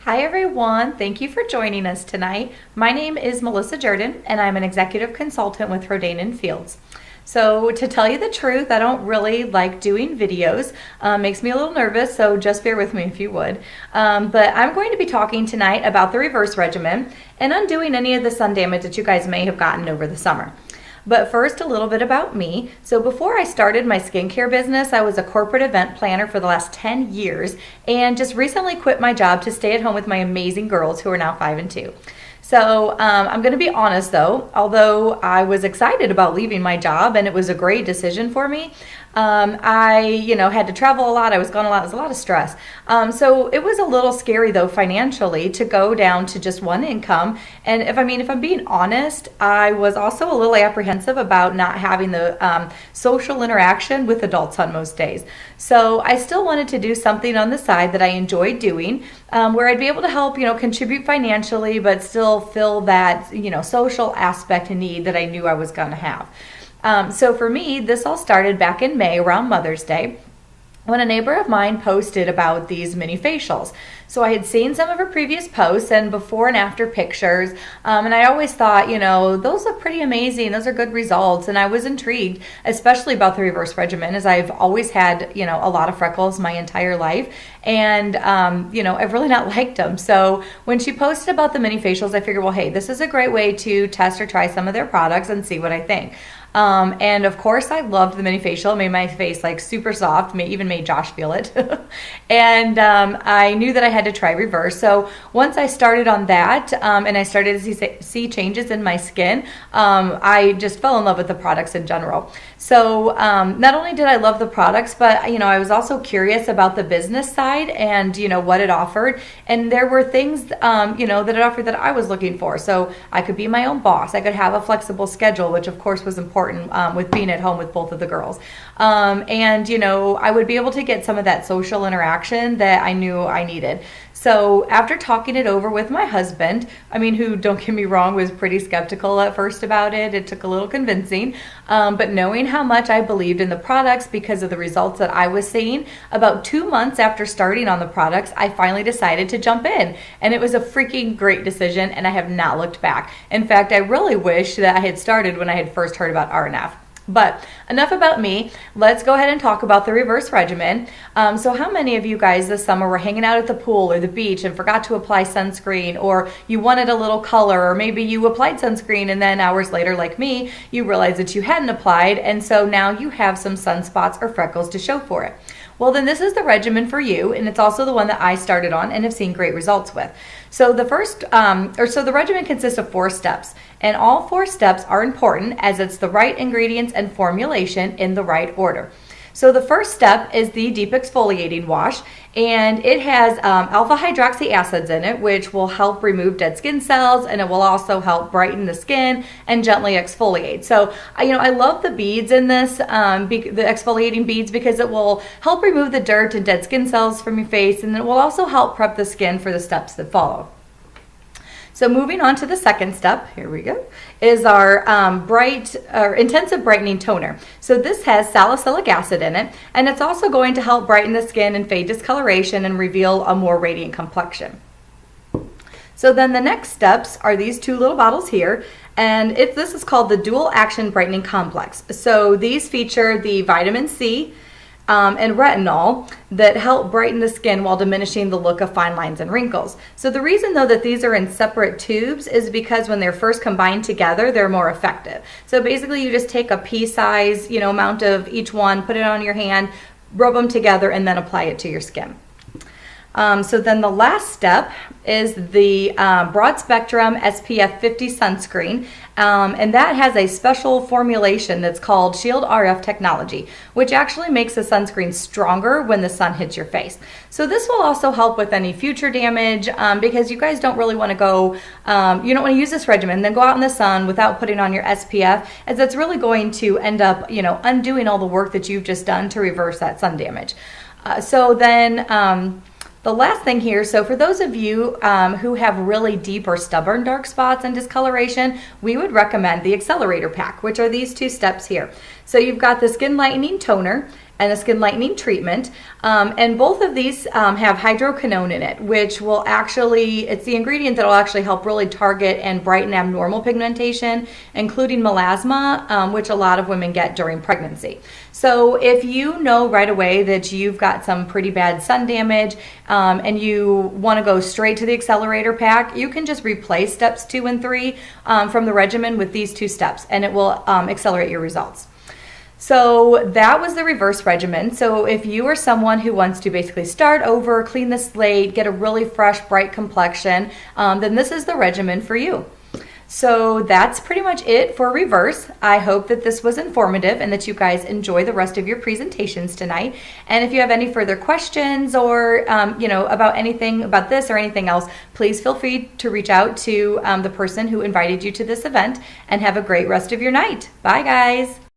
Hi everyone, thank you for joining us tonight. My name is Melissa Jordan and I'm an executive consultant with Rodan+Fields. So to tell you the truth, I don't really like doing videos. Makes me a little nervous, so just bear with me if you would. But I'm going to be talking tonight about the reverse regimen and undoing any of the sun damage that you guys may have gotten over the summer. But first, a little bit about me. So before I started my skincare business, I was a corporate event planner for the last 10 years and just recently quit my job to stay at home with my amazing girls who are now 5 and 2. So I'm going to be honest though, although I was excited about leaving my job and it was a great decision for me, I had to travel a lot. I was gone a lot. It was a lot of stress. So it was a little scary though financially to go down to just one income. And if I'm being honest, I was also a little apprehensive about not having the social interaction with adults on most days. So I still wanted to do something on the side that I enjoyed doing, where I'd be able to help, contribute financially, but still fill that, social aspect and need that I knew I was going to have. So for me, this all started back in May around Mother's Day when a neighbor of mine posted about these mini facials. So I had seen some of her previous posts and before and after pictures, and I always thought, those look pretty amazing. Those are good results. And I was intrigued, especially about the reverse regimen, as I've always had, a lot of freckles my entire life. And, I've really not liked them. So when she posted about the mini facials, I figured, well, hey, this is a great way to test or try some of their products and see what I think. And of course I loved the mini facial. It made my face like super soft, even made Josh feel it. And I knew that I had to try reverse. So once I started on that and I started to see changes in my skin, I just fell in love with the products in general. So not only did I love the products, but I was also curious about the business side and what it offered. And there were things that it offered that I was looking for. So I could be my own boss. I could have a flexible schedule, which of course was important with being at home with both of the girls. I would be able to get some of that social interaction that I knew I needed. So after talking it over with my husband, who, don't get me wrong, was pretty skeptical at first about it. It took a little convincing, but knowing how much I believed in the products because of the results that I was seeing, about 2 months after starting on the products, I finally decided to jump in. And it was a freaking great decision, and I have not looked back. In fact, I really wish that I had started when I had first heard about RNF. But enough about me. Let's go ahead and talk about the reverse regimen. So how many of you guys this summer were hanging out at the pool or the beach and forgot to apply sunscreen, or you wanted a little color, or maybe you applied sunscreen and then hours later, like me, you realized that you hadn't applied, and so now you have some sunspots or freckles to show for it? Well, then this is the regimen for you, and it's also the one that I started on and have seen great results with. So the regimen consists of 4 steps, and all 4 steps are important as it's the right ingredients and formulation in the right order. So the first step is the deep exfoliating wash, and it has alpha hydroxy acids in it, which will help remove dead skin cells, and it will also help brighten the skin and gently exfoliate. So I love the beads in this, the exfoliating beads, because it will help remove the dirt and dead skin cells from your face, and it will also help prep the skin for the steps that follow. So moving on to the second step, here we go, is our intensive brightening toner. So this has salicylic acid in it, and it's also going to help brighten the skin and fade discoloration and reveal a more radiant complexion. So then the next steps are these 2 little bottles here, and this is called the Dual Action Brightening Complex. So these feature the vitamin C, and retinol that help brighten the skin while diminishing the look of fine lines and wrinkles. So the reason though that these are in separate tubes is because when they're first combined together, they're more effective. So basically you just take a pea-size, amount of each one, put it on your hand, rub them together, and then apply it to your skin. So then the last step is the broad spectrum SPF 50 sunscreen, and that has a special formulation that's called Shield RF technology, which actually makes the sunscreen stronger when the sun hits your face. So this will also help with any future damage, because you guys don't really want to go, you don't want to use this regimen, then go out in the sun without putting on your SPF, as that's really going to end up, undoing all the work that you've just done to reverse that sun damage. The last thing here, so for those of you who have really deep or stubborn dark spots and discoloration, we would recommend the Accelerator Pack, which are these 2 steps here. So you've got the Skin Lightening Toner, and a skin lightening treatment. And both of these have hydroquinone in it, which will actually, it's the ingredient that will actually help really target and brighten abnormal pigmentation, including melasma, which a lot of women get during pregnancy. So if you know right away that you've got some pretty bad sun damage and you want to go straight to the accelerator pack, you can just replace steps 2 and 3 from the regimen with these 2 steps, and it will accelerate your results. So that was the reverse regimen. So if you are someone who wants to basically start over, clean the slate, get a really fresh, bright complexion, then this is the regimen for you. So that's pretty much it for reverse. I hope that this was informative and that you guys enjoy the rest of your presentations tonight. And if you have any further questions or about anything about this or anything else, please feel free to reach out to the person who invited you to this event, and have a great rest of your night. Bye guys.